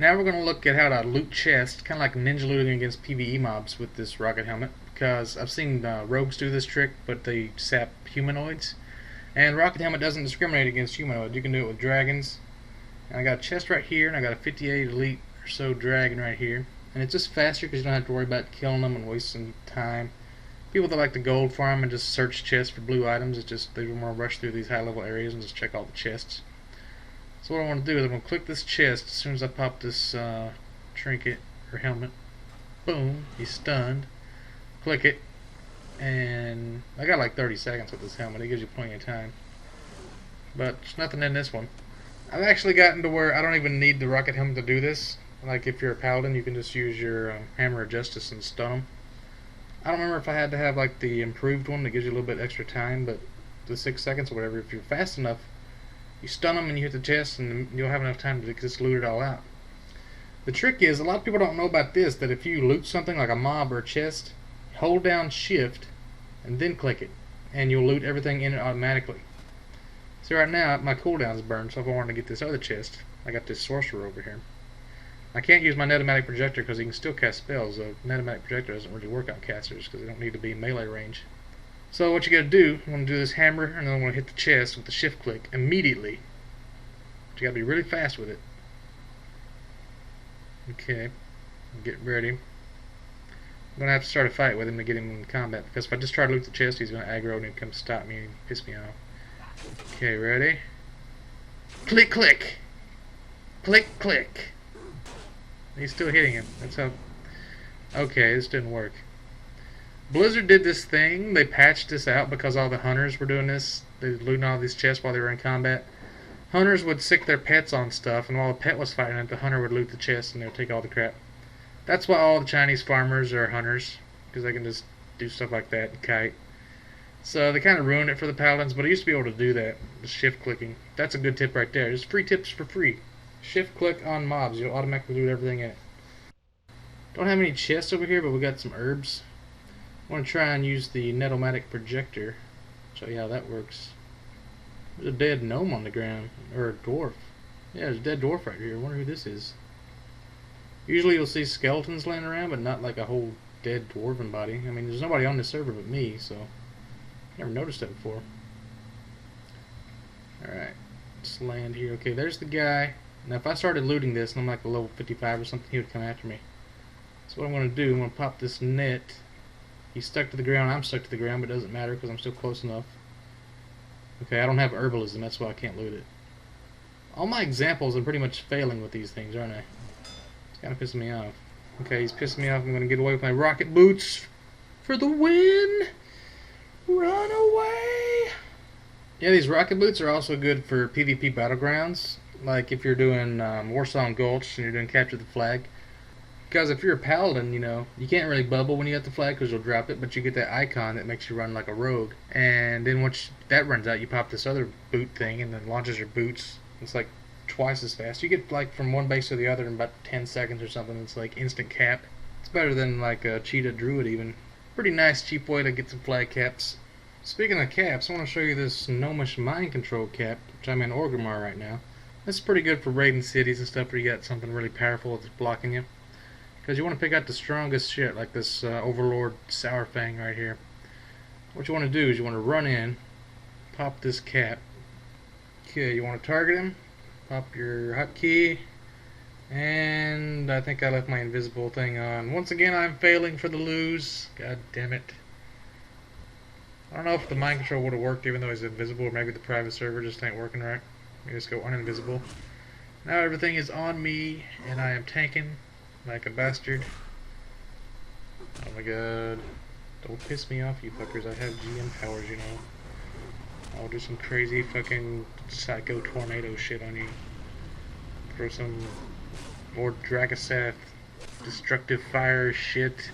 Now we're going to look at how to loot chests, kind of like ninja looting against PvE mobs with this rocket helmet, because I've seen rogues do this trick, but they sap humanoids. And rocket helmet doesn't discriminate against humanoids. You can do it with dragons. And I got a chest right here, and I got a 58 elite or so dragon right here. And it's just faster because you don't have to worry about killing them and wasting time. People that like to gold farm and just search chests for blue items, it's just they want to rush through these high level areas and just check all the chests. So what I want to do is I'm going to click this chest as soon as I pop this trinket or helmet. Boom, he's stunned. Click it, and I got like 30 seconds with this helmet. It gives you plenty of time. But there's nothing in this one. I've actually gotten to where I don't even need the rocket helmet to do this. Like if you're a paladin, you can just use your hammer of justice and stun them. I don't remember if I had to have like the improved one that gives you a little bit extra time, but the 6 seconds or whatever, if you're fast enough, you stun them and you hit the chest and you'll have enough time to just loot it all out. The trick is, a lot of people don't know about this, that if you loot something like a mob or a chest, hold down shift and then click it, and you'll loot everything in it automatically. So right now my cooldown's burned, so if I wanted to get this other chest, I got this sorcerer over here. I can't use my netomatic projector because he can still cast spells. The netomatic projector doesn't really work on casters because they don't need to be in melee range. So what you gotta do, I'm gonna do this hammer, and then I'm gonna hit the chest with the shift click immediately. But you gotta be really fast with it. Okay, get ready. I'm gonna have to start a fight with him to get him in combat, because if I just try to loot the chest, he's gonna aggro and he'll come stop me and piss me off. Okay, ready? Click, click! Click, click! He's still hitting him. That's how... Okay, this didn't work. Blizzard did this thing. They patched this out because all the hunters were doing this. They were looting all these chests while they were in combat. Hunters would sick their pets on stuff, and while the pet was fighting it, the hunter would loot the chest and they would take all the crap. That's why all the Chinese farmers are hunters, because they can just do stuff like that and kite. So they kind of ruined it for the paladins, but I used to be able to do that, the shift clicking. That's a good tip right there. Just free tips for free. Shift click on mobs, you'll automatically loot everything in it. Don't have any chests over here, but we got some herbs. I want to try and use the netomatic projector. Show you how that works. There's a dead gnome on the ground, or a dwarf. Yeah, there's a dead dwarf right here. I wonder who this is. Usually you'll see skeletons laying around, but not like a whole dead dwarven body. I mean, there's nobody on this server but me, so never noticed that before. Alright, let's land here. Okay, there's the guy. Now if I started looting this and I'm like a level 55 or something, he would come after me. So what I'm going to do, I'm going to pop this net. He's stuck to the ground, I'm stuck to the ground, but it doesn't matter because I'm still close enough. Okay, I don't have herbalism, that's why I can't loot it. All my examples are pretty much failing with these things, aren't I? It's kind of pissing me off. Okay, he's pissing me off. I'm going to get away with my rocket boots for the win! Run away! Yeah, these rocket boots are also good for PvP battlegrounds. Like if you're doing Warsong Gulch and you're doing Capture the Flag. Because if you're a paladin, you know, you can't really bubble when you get the flag because you'll drop it, but you get that icon that makes you run like a rogue. And then once that runs out, you pop this other boot thing and then launches your boots. It's like twice as fast. You get like from one base to the other in about 10 seconds or something. It's like instant cap. It's better than like a cheetah druid even. Pretty nice cheap way to get some flag caps. Speaking of caps, I want to show you this gnomish mind control cap, which I'm in Orgrimmar right now. This is pretty good for raiding cities and stuff where you got something really powerful that's blocking you. Because you want to pick out the strongest shit, like this Overlord Sourfang right here. What you want to do is you want to run in, pop this cap. Okay, you want to target him, pop your hotkey, and I think I left my invisible thing on. Once again, I'm failing for the lose. God damn it. I don't know if the mind control would have worked even though he's invisible, or maybe the private server just ain't working right. Let me just go uninvisible. Now everything is on me, and I am tanking like a bastard. Oh my god. Don't piss me off, you fuckers. I have GM powers, you know. I'll do some crazy fucking psycho tornado shit on you. Throw some more Dragosath destructive fire shit.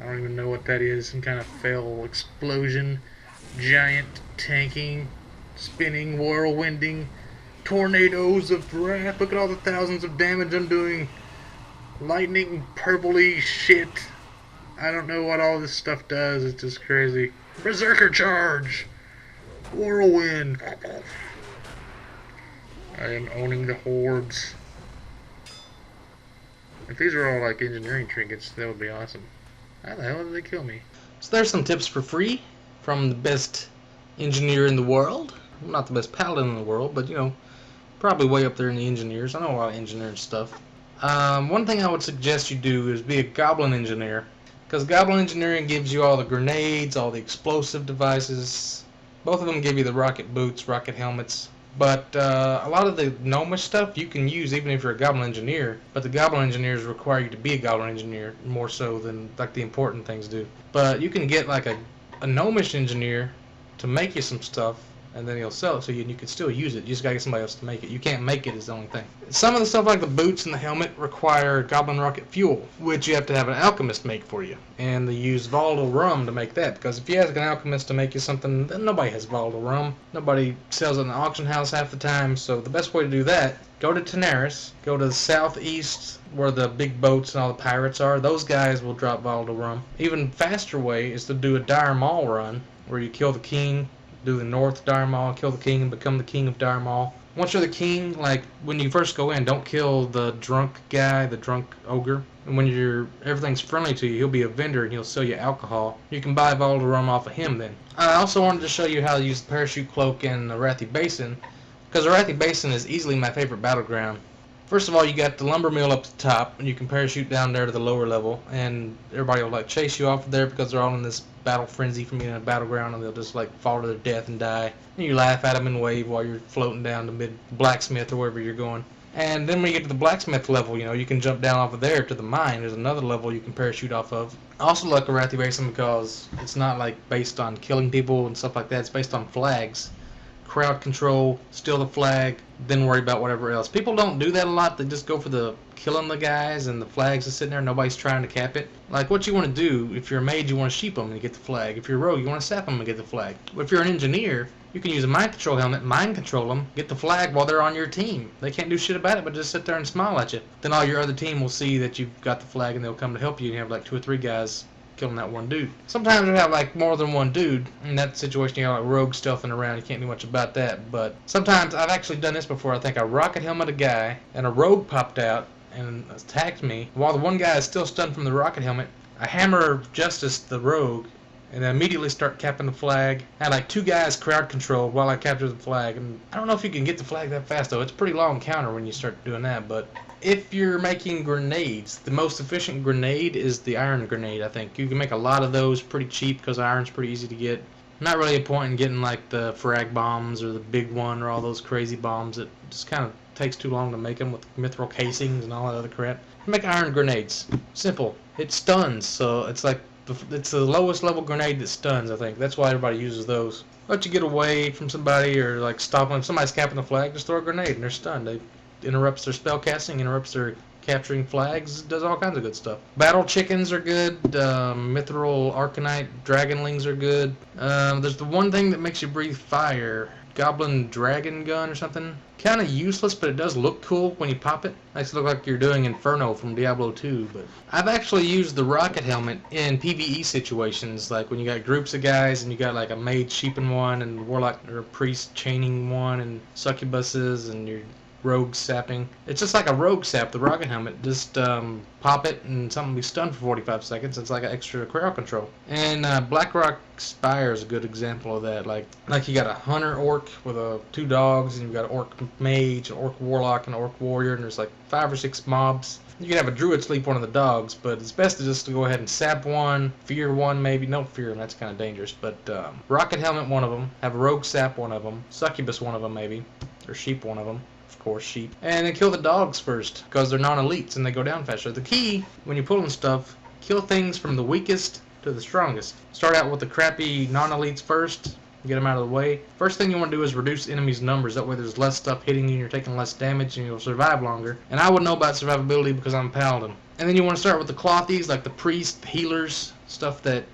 I don't even know what that is. Some kind of fell explosion. Giant tanking, spinning, whirlwinding, tornadoes of wrath. Look at all the thousands of damage I'm doing. Lightning, purpley shit. I don't know what all this stuff does. It's just crazy. Berserker charge! Whirlwind! I am owning the hordes. If these were all like engineering trinkets, that would be awesome. How the hell did they kill me? So there's some tips for free from the best engineer in the world. Not the best paladin in the world, but you know, probably way up there in the engineers. I know a lot of engineering stuff. One thing I would suggest you do is be a goblin engineer, because goblin engineering gives you all the grenades, all the explosive devices. Both of them give you the rocket boots, rocket helmets. But a lot of the gnomish stuff you can use even if you're a goblin engineer, but the goblin engineers require you to be a goblin engineer more so than like the important things do. But you can get like a gnomish engineer to make you some stuff, and then he'll sell it to you, and you can still use it. You just gotta get somebody else to make it. You can't make it is the only thing. Some of the stuff like the boots and the helmet require goblin rocket fuel, which you have to have an alchemist make for you. And they use volatile rum to make that, because if you ask an alchemist to make you something, then nobody has volatile rum. Nobody sells it in the auction house half the time, so the best way to do that, go to Tenaris, go to the southeast where the big boats and all the pirates are. Those guys will drop volatile rum. Even faster way is to do a Dire Maul run, where you kill the king, do the North Dire Maul, kill the king, and become the king of Dire Maul. Once you're the king, like when you first go in, don't kill the drunk guy, the drunk ogre. And when everything's friendly to you, he'll be a vendor and he'll sell you alcohol. You can buy volatile rum off of him then. I also wanted to show you how to use the parachute cloak in the Arathi Basin, because the Arathi Basin is easily my favorite battleground. First of all, you got the lumber mill up the top, and you can parachute down there to the lower level, and everybody will like chase you off of there because they're all in this battle frenzy from being in a battleground, and they'll just like fall to their death and die. And you laugh at them and wave while you're floating down to mid blacksmith or wherever you're going. And then when you get to the blacksmith level, you know, you can jump down off of there to the mine. There's another level you can parachute off of. I also like Arathi Basin because it's not like based on killing people and stuff like that. It's based on flags. Crowd control, steal the flag, then worry about whatever else. People don't do that a lot. They just go for the killing the guys, and the flags are sitting there. Nobody's trying to cap it. Like what you want to do, if you're a mage, you want to sheep them and get the flag. If you're a rogue, you want to sap them and get the flag. If you're an engineer, you can use a mind control helmet, mind control them, get the flag while they're on your team. They can't do shit about it, but just sit there and smile at you. Then all your other team will see that you've got the flag, and they'll come to help you, and you have like 2 or 3 guys killing that one dude. Sometimes you have like more than one dude. In that situation, you have like rogue stealthing around. You can't do much about that. But sometimes I've actually done this before. I think I rocket helmet a guy, and a rogue popped out and attacked me. While the one guy is still stunned from the rocket helmet, I hammer justice the rogue, and then immediately start capping the flag. I had like 2 guys crowd control while I captured the flag. And I don't know if you can get the flag that fast though. It's a pretty long counter when you start doing that, but if you're making grenades, the most efficient grenade is the iron grenade, I think. You can make a lot of those pretty cheap because iron's pretty easy to get. Not really a point in getting like the frag bombs or the big one or all those crazy bombs. It just kind of takes too long to make them with mithril casings and all that other crap. Make iron grenades. Simple. It stuns, so it's like it's the lowest level grenade that stuns, I think. That's why everybody uses those. Let you get away from somebody or like stop them. If somebody's capping the flag, just throw a grenade and they're stunned. They interrupts their spell casting, interrupts their capturing flags, does all kinds of good stuff. Battle chickens are good. Mithril Arcanite dragonlings are good. There's the one thing that makes you breathe fire. Goblin dragon gun or something. Kind of useless, but it does look cool when you pop it. Makes it look like you're doing Inferno from Diablo 2. But I've actually used the rocket helmet in PvE situations, like when you got groups of guys and you got like a mage sheeping one and warlock or a priest chaining one and succubuses and you're rogue sapping. It's just like a rogue sap, the rocket helmet. Just pop it and something will be stunned for 45 seconds. It's like an extra crowd control. And Blackrock Spire is a good example of that. Like you got a hunter orc with 2 dogs, and you've got an orc mage, an orc warlock, and an orc warrior, and there's like 5 or 6 mobs. You can have a druid sleep one of the dogs, but it's best to just to go ahead and sap one, fear one maybe. No fear, that's kind of dangerous. But rocket helmet one of them, have a rogue sap one of them, succubus one of them maybe, or sheep one of them. Of course, sheep. And then kill the dogs first, because they're non-elites and they go down faster. The key, when you're pulling stuff, kill things from the weakest to the strongest. Start out with the crappy non-elites first, get them out of the way. First thing you want to do is reduce enemies' numbers. That way there's less stuff hitting you and you're taking less damage and you'll survive longer. And I would know about survivability because I'm a paladin. And then you want to start with the clothies, like the priest, healers, stuff that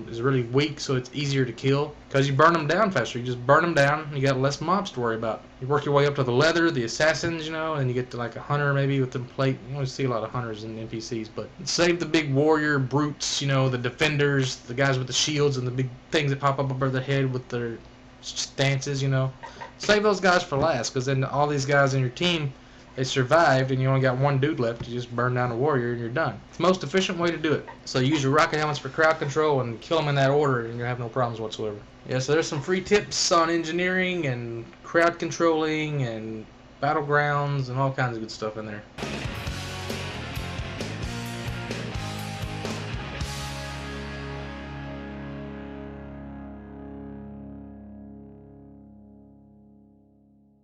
is really weak, so it's easier to kill because you burn them down faster. You just burn them down and you got less mobs to worry about. You work your way up to the leather, the assassins, you know, and you get to like a hunter maybe with the plate. You only see a lot of hunters in NPCs, but save the big warrior brutes, you know, the defenders, the guys with the shields and the big things that pop up above their head with their stances, you know. Save those guys for last, because then all these guys in your team, they survived and you only got one dude left, you just burn down a warrior and you're done. It's the most efficient way to do it. So use your rocket helmets for crowd control and kill them in that order and you'll have no problems whatsoever. Yeah, so there's some free tips on engineering and crowd controlling and battlegrounds and all kinds of good stuff in there.